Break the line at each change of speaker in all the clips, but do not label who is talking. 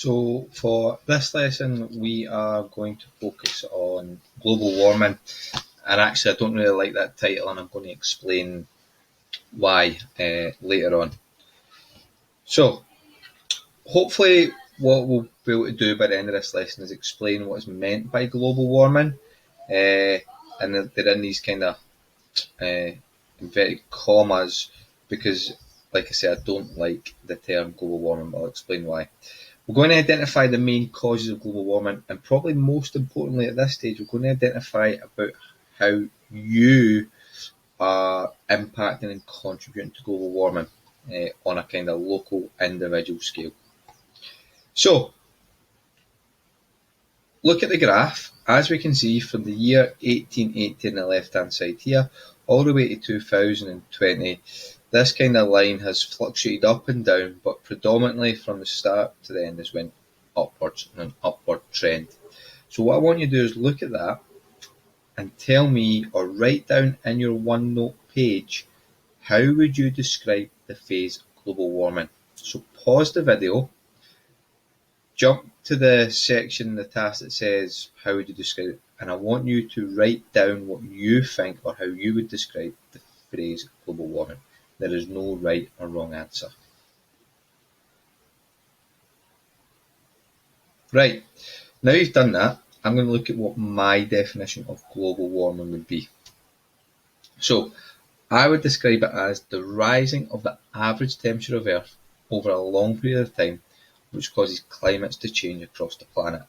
So for this lesson, we are going to focus on global warming. And actually, I don't really like that title, and I'm going to explain why later on. So hopefully what we'll be able to do by the end of this lesson is explain what is meant by global warming. And they're in these kind of inverted commas because, like I said, I don't like the term global warming, but I'll explain why. We're going to identify the main causes of global warming, and probably most importantly at this stage, we're going to identify about how you are impacting and contributing to global warming on a kind of local individual scale. So, look at the graph. As we can see, from the year 1880 on the left-hand side here, all the way to 2020, this kind of line has fluctuated up and down, but predominantly from the start to the end has went upwards on an upward trend. So what I want you to do is look at that and tell me, or write down in your OneNote page, how would you describe the phase of global warming? So pause the video, jump to the section, the task that says, how would you describe it? And I want you to write down what you think or how you would describe the phrase global warming. There is no right or wrong answer. Right, now you've done that, I'm going to look at what my definition of global warming would be. So, I would describe it as the rising of the average temperature of Earth over a long period of time, which causes climates to change across the planet.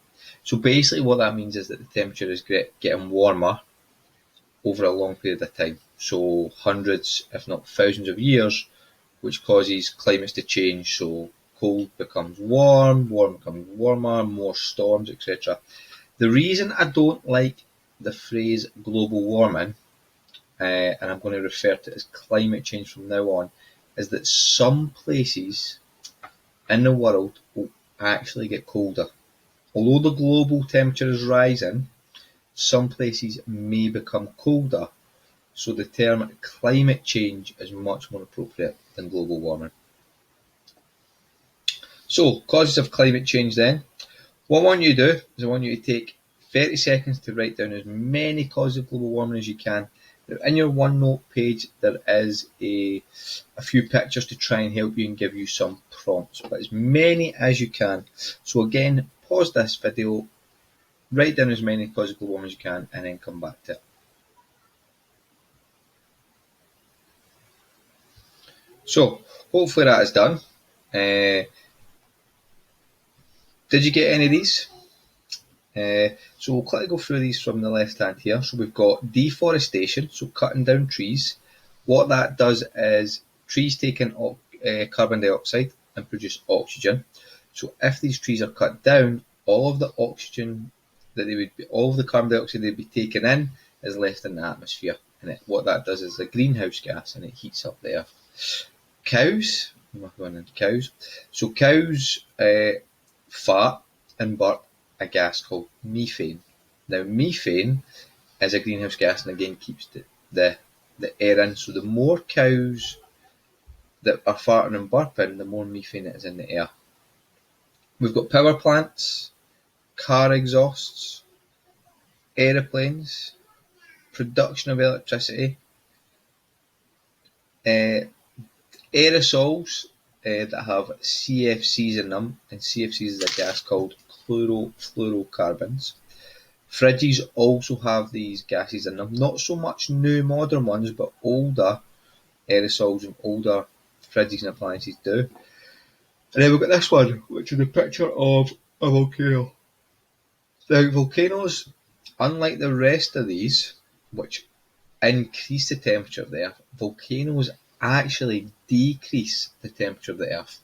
So basically what that means is that the temperature is getting warmer over a long period of time. So hundreds, if not thousands of years, which causes climates to change. So cold becomes warm, warm becomes warmer, more storms, etc. The reason I don't like the phrase global warming, and I'm going to refer to it as climate change from now on, is that some places in the world will actually get colder. Although the global temperature is rising, some places may become colder, so the term climate change is much more appropriate than global warming. So, causes of climate change then. What I want you to do is I want you to take 30 seconds to write down as many causes of global warming as you can. Now, in your OneNote page, there is a few pictures to try and help you and give you some prompts, but as many as you can. So again, pause this video, write down as many causes of global warming as you can, and then come back to it. So, hopefully that is done. Did you get any of these? So we'll quickly go through these from the left hand here. So we've got deforestation, so cutting down trees. What that does is trees take in carbon dioxide and produce oxygen. So if these trees are cut down, all of the oxygen all of the carbon dioxide they'd be taken in is left in the atmosphere. And what that does is a greenhouse gas, and it heats up the earth. Cows, I'm not going into cows. So cows fart and burp a gas called methane. Now methane is a greenhouse gas and again keeps the air in. So the more cows that are farting and burping, the more methane it is in the air. We've got power plants, car exhausts, aeroplanes, production of electricity, aerosols that have CFCs in them, and CFCs is a gas called chlorofluorocarbons. Fridges also have these gases in them, not so much new modern ones, but older aerosols and older fridges and appliances do. And then we've got this one, which is a picture of a volcano. Now, volcanoes, unlike the rest of these, which increase the temperature of the Earth, volcanoes actually decrease the temperature of the Earth.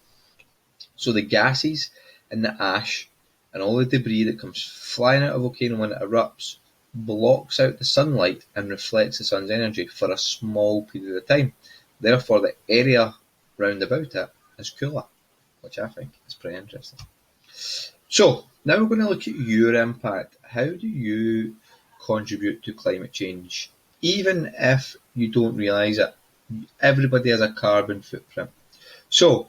So the gases and the ash and all the debris that comes flying out of a volcano when it erupts blocks out the sunlight and reflects the sun's energy for a small period of time. Therefore, the area round about it is cooler, which I think is pretty interesting. So, now we're going to look at your impact. How do you contribute to climate change? Even if you don't realise it, everybody has a carbon footprint. So,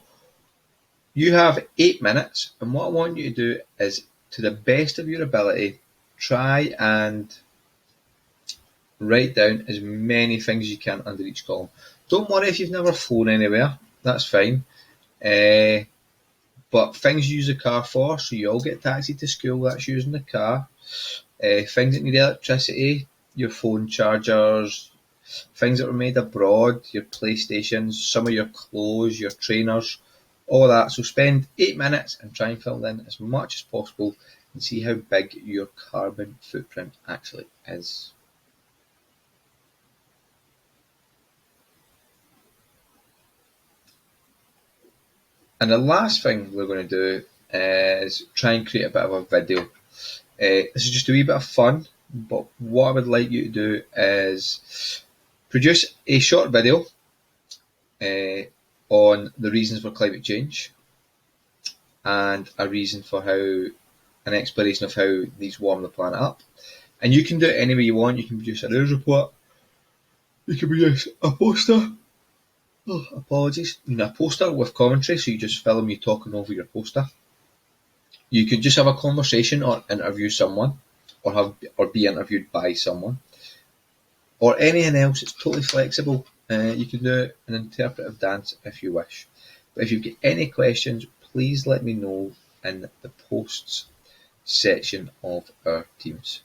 You have 8 minutes, and what I want you to do is, to the best of your ability, try and write down as many things as you can under each column. Don't worry if you've never flown anywhere, that's fine. But things you use a car for, so you all get taxied to school, that's using the car. Things that need electricity, your phone chargers, things that were made abroad, your PlayStations, some of your clothes, your trainers, all that. So spend 8 minutes and try and fill in as much as possible and see how big your carbon footprint actually is. And the last thing we're going to do is try and create a bit of a video. This is just a wee bit of fun, but what I would like you to do is produce a short video on the reasons for climate change and an exploration of how these warm the planet up. And you can do it any way you want. You can produce a news report, you can produce a poster, a poster with commentary, so you just film you talking over your poster. You could just have a conversation or interview someone, or be interviewed by someone, or anything else. It's totally flexible. You can do an interpretive dance if you wish. But if you've got any questions, please let me know in the posts section of our Teams.